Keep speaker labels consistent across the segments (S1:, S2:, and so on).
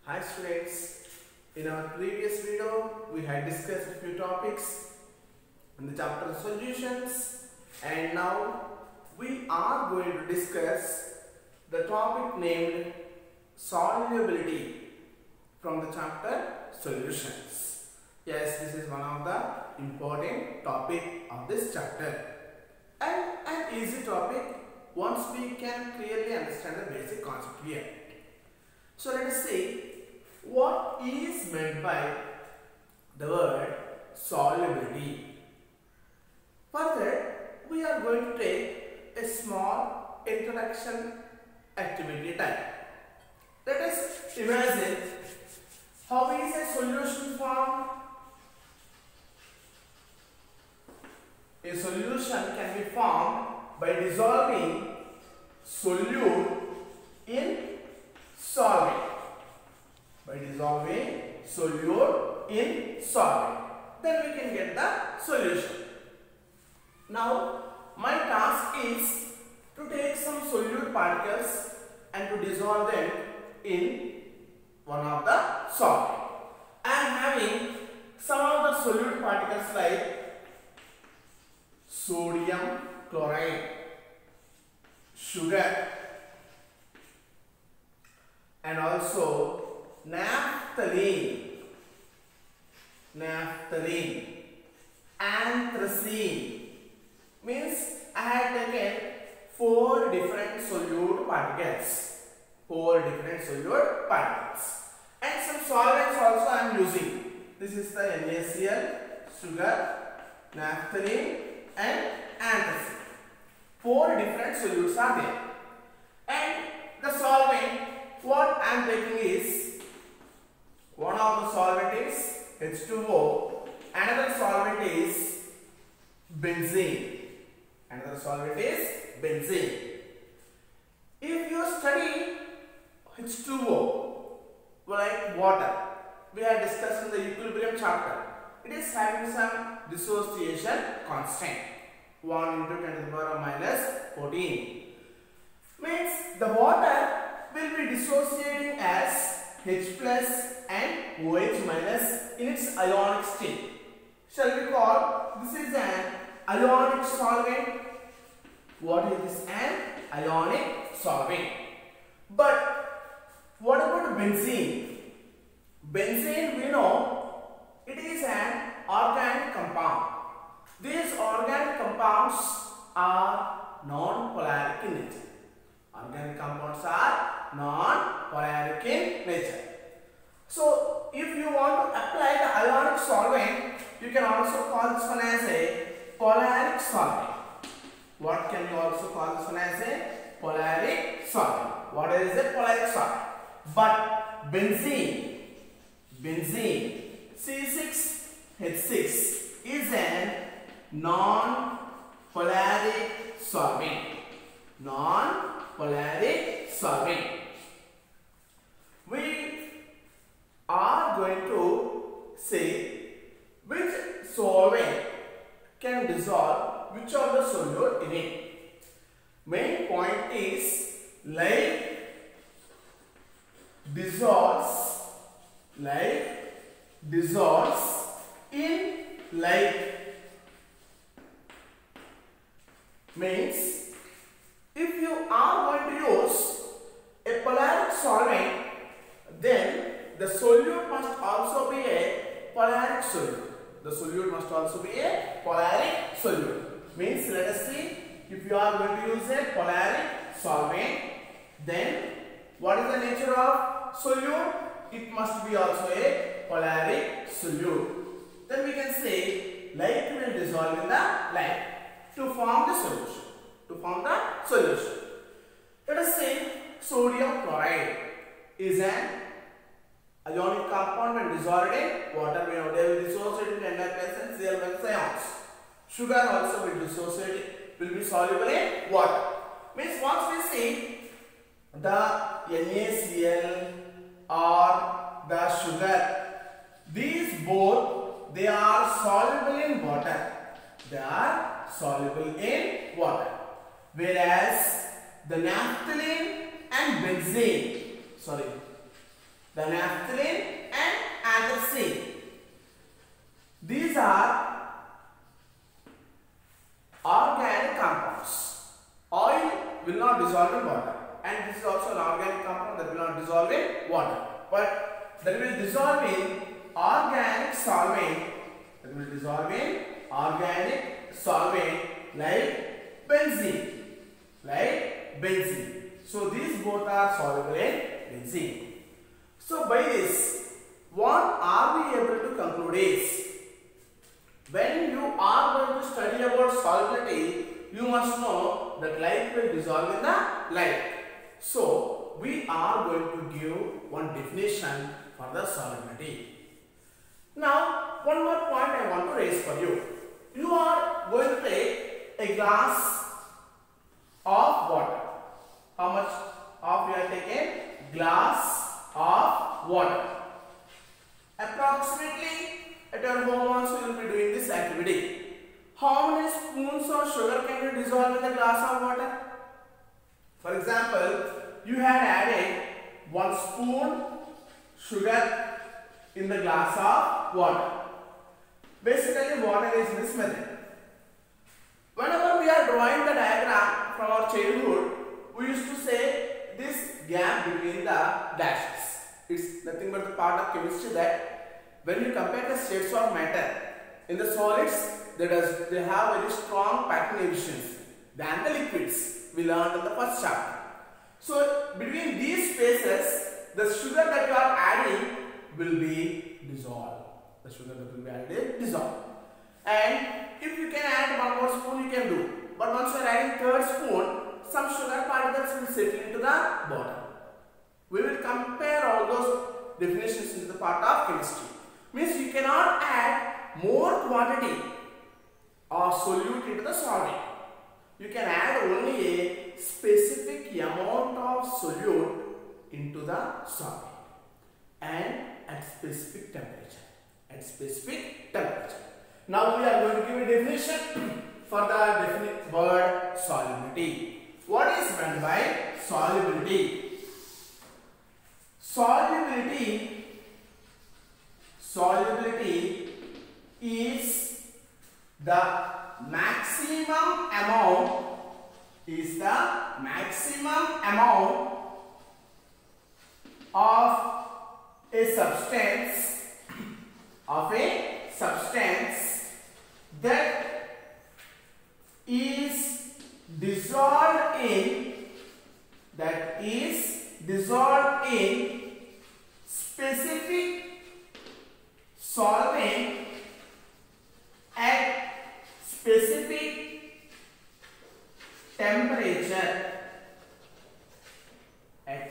S1: Hi students, in our previous video we had discussed a few topics in the chapter solutions, and now we are going to discuss the topic named solubility from the chapter solutions. Yes, this is one of the important topic of this chapter and an easy topic once we can clearly understand the basic concept here. So let us see what is meant by the word solubility. Further, we are going to take a small introduction activity time. Let us imagine how is a solution formed. A solution can be formed by dissolving solute in solvent. By dissolving solute in solvent, then we can get the solution. Now my task is to take some solute particles and to dissolve them in one of the solvent. I am having some of the solute particles like sodium chloride, sugar, and also naphthalene, anthracene. Means I have taken 4 different solute particles, and some solvents also I am using. This is the NaCl, sugar, naphthalene and anthracene. 4 different solutes are there, and the solvent what I am taking is, one of the solvent is H2O, another solvent is benzene. If you study H2O like water, we have discussed in the equilibrium chapter, it is having some dissociation constant 1 into 10 to the power of minus 14. Means the water will be dissociating as H plus and OH minus in its ionic state. Shall we call this is an ionic solvent? What is this? An ionic solvent. But what about benzene? Benzene, we know it is an organic compound. These organic compounds are non-polaric in nature. Organic compounds are non-polaric in nature. So if you want to apply the ionic solvent, you can also call this one as a polaric solvent. What can you also call this one as a polaric solvent? What is a polaric solvent? But benzene C6H6 is an non-polaric solvent. We are going to say which solvent can dissolve which of the solute in it. Main point is like dissolves in like. Means if you are going to use a polaric solvent, then the solute must also be a polaric solute. Means let us see, if you are going to use a polaric solvent, then what is the nature of solute? It must be also a polaric solute. Then we can say like will dissolve in the like to form the solution. Let us say sodium chloride is an ionic compound when dissolved in water. They will dissociate in NH and Cl ions. Sugar also will be soluble in water. Means once we see the NaCl or the sugar, these both they are soluble in water. Whereas the naphthalene and benzene, the naphthalene and anthracene. These are organic compounds. Oil will not dissolve in water, and this is also an organic compound that will not dissolve in water, but that will dissolve in organic solvent. That will dissolve in organic solvent like benzene. So these both are soluble in benzene. So by this, what are we able to conclude is, when you are going to study about solubility, you must know that light will dissolve in the light. So we are going to give one definition for the solubility. Now one more point I want to raise for you. You are going to take a glass of water. How much of you are taking? Glass of water. Approximately at your home also you will be doing this activity. How many spoons of sugar can you dissolve in the glass of water? For example, you had added 1 spoon sugar in the glass of water. Basically, water is this method. Whenever we are drawing the diagram from our childhood, we used to say this gap between the dashes. It's nothing but the part of chemistry that when you compare the states of matter, in the solids, they have very strong packing efficiency than the liquids we learned in the first chapter. So between these spaces, the sugar that you are adding will be dissolved. The sugar that will be added is dissolved. And if you can add 1 more spoon, you can do. But once you are adding 3rd spoon, some sugar particles will settle into the bottom. We will compare all those definitions into the part of chemistry. Means you cannot add more quantity of solute into the solvent. You can add only a specific amount of solute into the solvent and at specific temperature. Now we are going to give a definition for the word solubility. What is meant by solubility? Solubility is the maximum amount of a substance that is dissolved in specific solvent at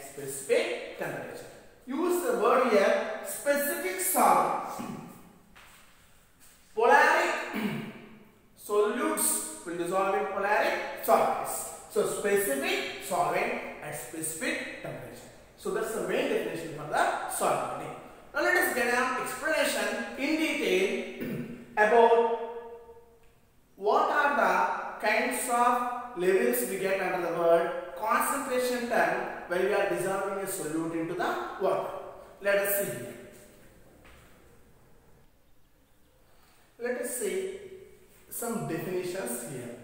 S1: specific temperature. Use the word here, specific solvent. Polaric solutes will dissolve in polaric solvents. So specific solvent at specific temperature. So that's the main definition for the solubility. Now let us get an explanation in detail about what are the kinds of levels we get under the word concentration term when we are dissolving a solute into the water. Let us see here. Let us see some definitions here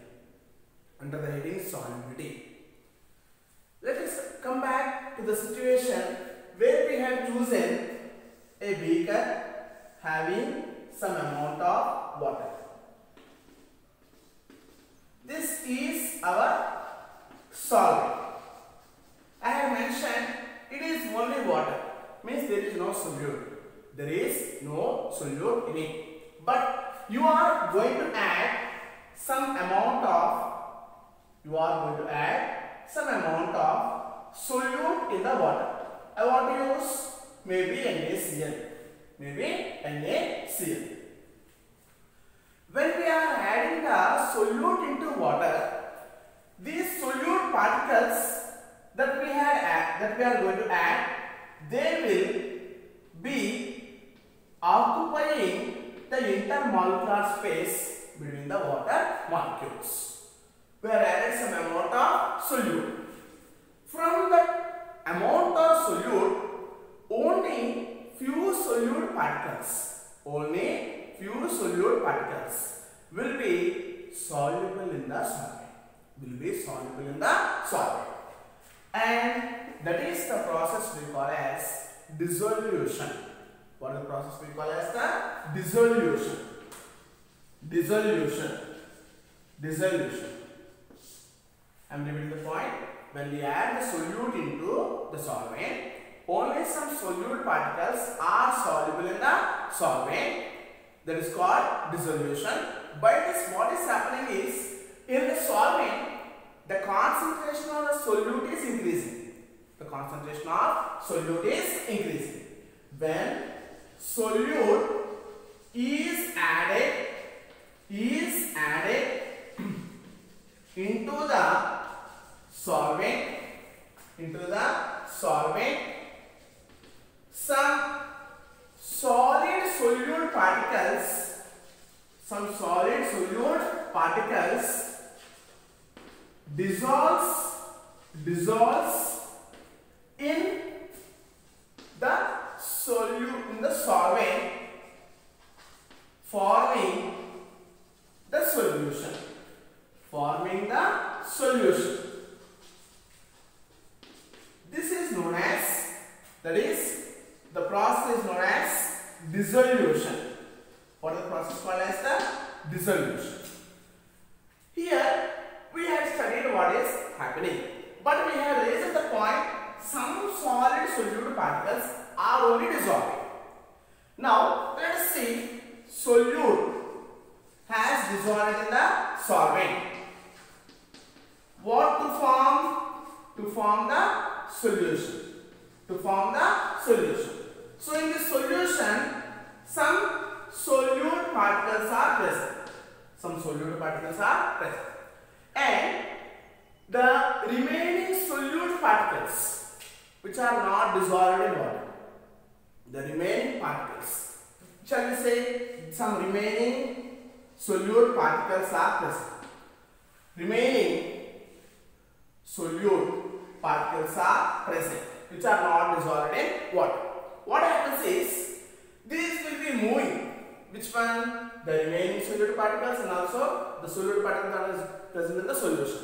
S1: under the heading solubility. Let us come back to the situation where we have chosen a beaker having some amount of water. This is our solvent. I have mentioned it is only water, means there is no solute. There is no solute in it. But you are going to add some amount of solute in the water. I want to use maybe NaCl. When we are adding the solute into water, these solute particles that we are going to add, they will be occupying the intermolecular space between the water molecules. We have added some amount of solute. From the amount of solute, only particles, only few solute particles will be soluble in the solvent. Will be soluble in the solvent. And that is the process we call as dissolution. What is the process we call as the dissolution? Dissolution. Dissolution. I am repeating the point. When we add the solute into the solvent, only some solute particles are soluble in the solvent. That is called dissolution. By this, what is happening is, in the solvent, the concentration of the solute is increasing. The concentration of solute is increasing. When solute is added into the solvent, some solid solute particles dissolves in the solvent, forming the solution. This is known as, that is, the process is known as dissolution. What is the process called as the dissolution? Here we have studied what is happening, but we have raised the point some solid solute particles are only dissolving. Now let us see, solute has dissolved in the solvent. What to form? To form the solution. So in this solution, some solute particles are present. And the remaining solute particles which are not dissolved in water, the remaining particles, shall we say some remaining solute particles are present. Remaining solute particles are present which are not dissolved in water. What happens is, these will be moving. Which one? The remaining solute particles and also the solute particles that is present in the solution.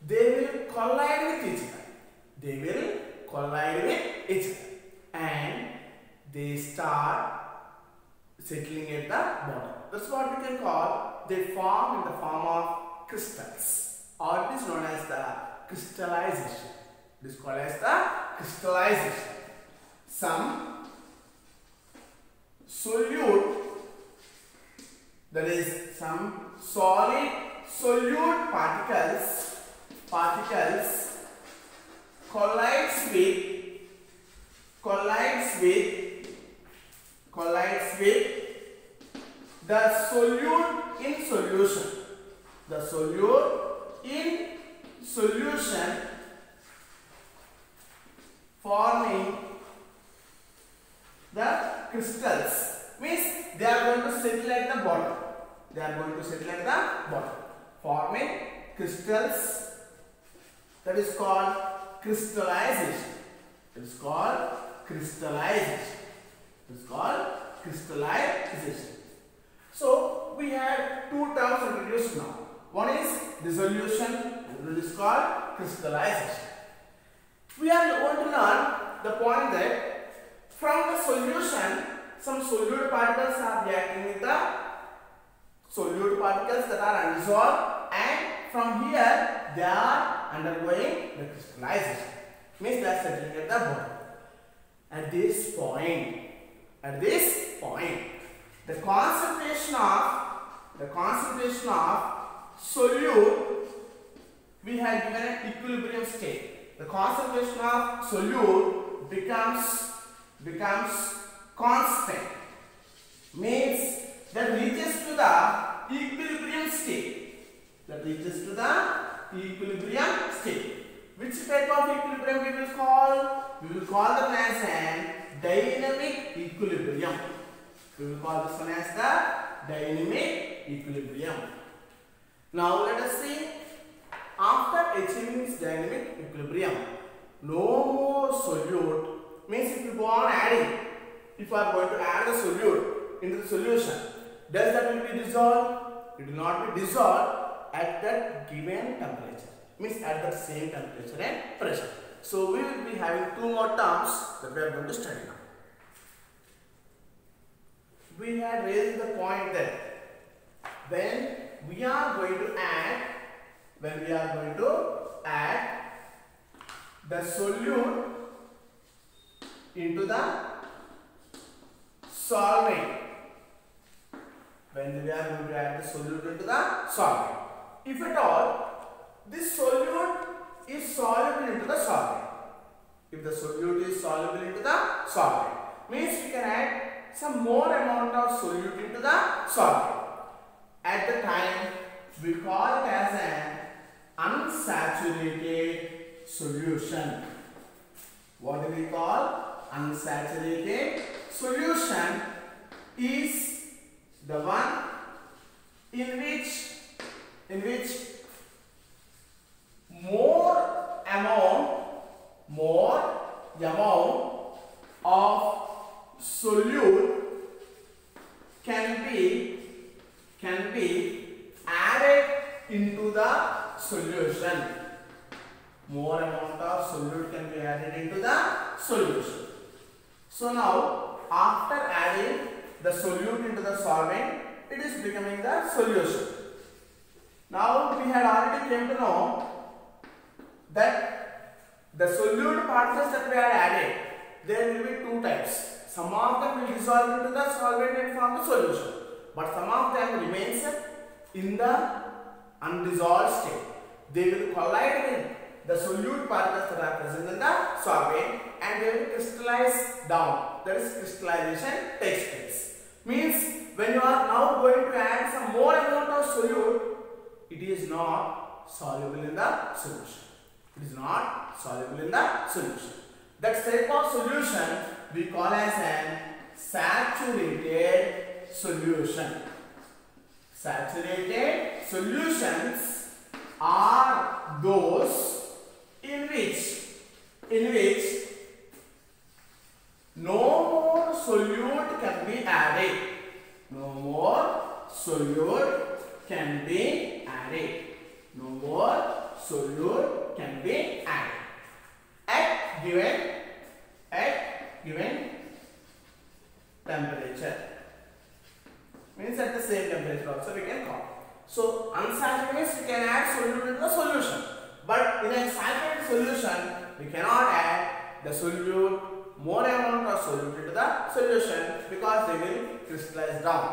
S1: They will collide with each other. And they start settling at the bottom. That's what we can call, they form in the form of crystals, or it is known as the crystallization. It is called as the crystallization. Some solute, that is some solid solute particles collides with the solute in solution. The solute in solution, forming the crystals. Means they are going to settle at the bottom. Forming crystals. That is called crystallization. So we have two terms introduced now. One is dissolution and another is called crystallization. We are going to learn the point that from the solution, some solute particles are reacting with the solute particles that are undissolved, and from here they are undergoing the crystallization. Means they are settling at the bottom. At this point, the concentration of solute, we have given an equilibrium state. The concentration of solute becomes constant. Means that reaches to the equilibrium state. Which type of equilibrium we will call? We will call them as an dynamic equilibrium. We will call this one as the dynamic equilibrium. Now let us see, after achieving this dynamic equilibrium, no more solute, means if you go on adding, if you are going to add the solute into the solution, does that will be dissolved? It will not be dissolved at that given temperature. Means at the same temperature and pressure. So we will be having two more terms that we are going to study now. We had raised the point that when we are going to add the solute into the solvent, when we are going to add the solute into the solvent, if at all this solute is soluble into the solvent, if the solute is soluble into the solvent, means we can add some more amount of solute into the solvent. At the time we call it as an unsaturated solution. What do we call unsaturated solution? Is the one in which more amount of solute can be added into the solution. More amount of solute can be added into the solution. So now after adding the solute into the solvent, it is becoming the solution. Now we had already came to know that the solute particles that we are added, there will be two types. Some of them will dissolve into the solvent and form the solution, but some of them remains in the undissolved state. They will collide with the solute particles that are present in the solvent and they will crystallize down. That is, crystallization takes place. Means when you are now going to add some more amount of solute, it is not soluble in the solution. It is not soluble in the solution. That type of solution we call as an saturated solution. Saturated solutions are those in which no more solute can be added. No more solute can be added. No more solute can be added at given temperature. Means at the same temperature also we can call. So unsaturated means we can add solute into the solution, but in a saturated solution we cannot add the solute, more amount of solute into the solution, because they will crystallize down.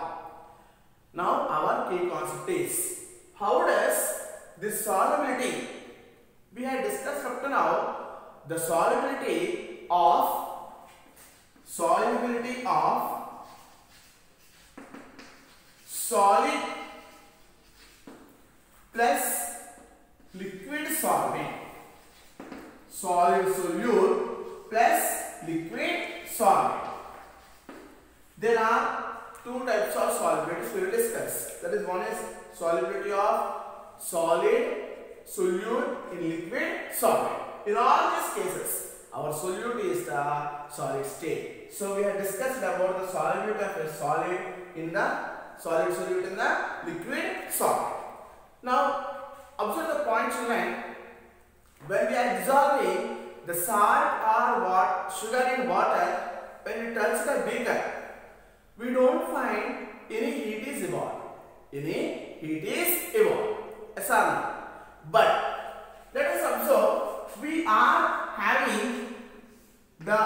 S1: Now our key concept is, how does this solubility, we had discussed up to now the solubility of solid plus liquid solvent. Solid solute plus liquid solvent. There are two types of solubilities we will discuss. That is, one is solubility of solid solute in liquid solvent. In all these cases, our solute is the solid state. So we have discussed about the solubility of a solid solute in the liquid solvent. Now observe the point children. When we are dissolving the salt or sugar in water, when we touch the beaker, we don't find any heat is evolved. Any heat is evolved. Yes or no? But let us observe, we are having the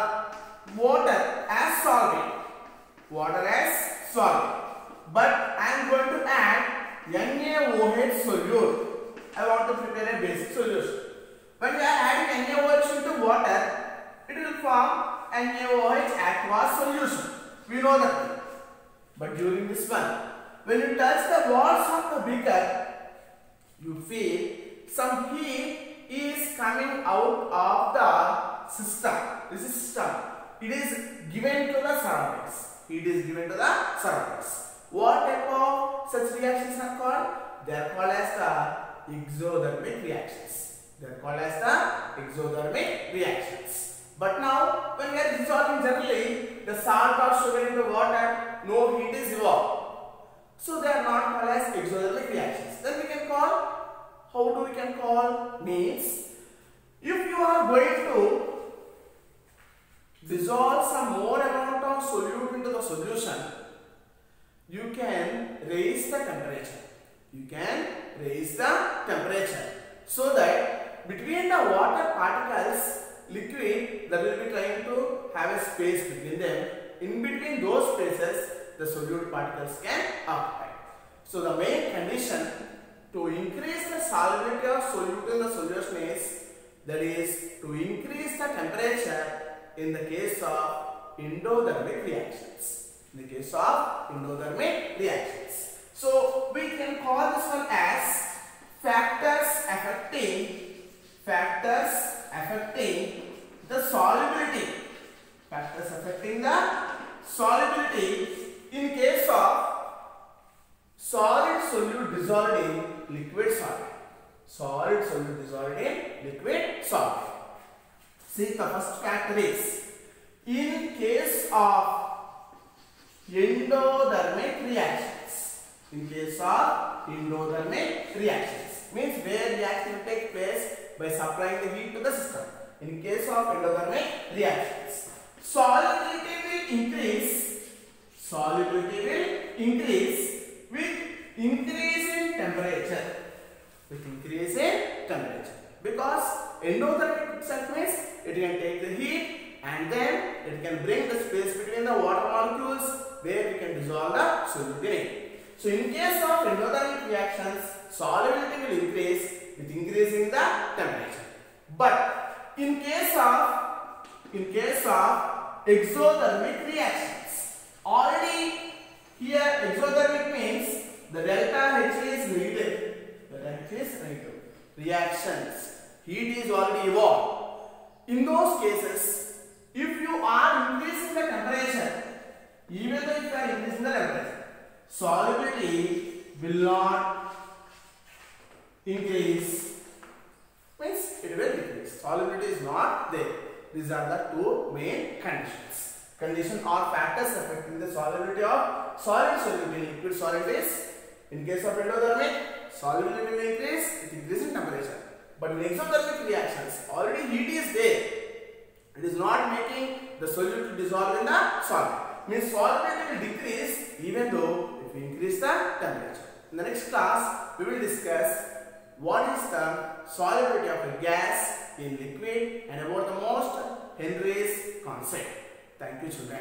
S1: water as solvent. But I am going to add NaOH solute. I want to prepare a basic solution. When we are adding NaOH into water, it will form NaOH aqueous solution. We know that. But during this one, when you touch the walls of the beaker, you feel some heat is coming out of the system. This is system. It is given to the surroundings. What type of such reactions are called? They are called as the exothermic reactions. But now when we are dissolving generally, the salt or sugar in the water, no heat is evolved. So they are not called as exothermic reactions. Then we can call, how do we can call? Means, if you are going to dissolve some more amount of solute into the solution, you can raise the temperature. You can raise the temperature so that between the water particles, liquid that will be trying to have a space between them. In between those spaces, the solute particles can occupy. So the main condition to increase the solubility of solute in the solution is, that is to increase the temperature in the case of endothermic reactions. In the case of endothermic reactions. So we can call this one as factors affecting the solubility. Factors affecting the solubility in case of solid solute dissolved in liquid solid. Solid solute dissolved in liquid solid. See, the first factor is, in case of endothermic reactions. In case of endothermic reactions, means where reaction will take place by supplying the heat to the system. In case of endothermic reactions, solubility will increase. Solubility will increase with increase in temperature. With increase in temperature, because endothermic itself means it can take the heat and then it can bring the space between the water molecules where we can dissolve the solute in it. So in case of endothermic reactions, solubility will increase with increasing the temperature. But in case of exothermic reactions, already here exothermic means the delta H is negative. Delta H is negative. Reactions, heat is already evolved. In those cases, if you are increasing the temperature, even though if you are increasing the temperature, solubility will not increase, means it will decrease. Solubility is not there. These are the two main conditions. Condition or factors affecting the solubility of solid solute in liquid solid is, in case of endothermic, solubility will increase with increasing temperature. But in exothermic reactions, already heat is there. It is not making the solute to dissolve in the solid. Means solubility will decrease even though if we increase the temperature. In the next class, we will discuss what is the solubility of a gas in liquid and about the most Henry's concept. Thank you, children.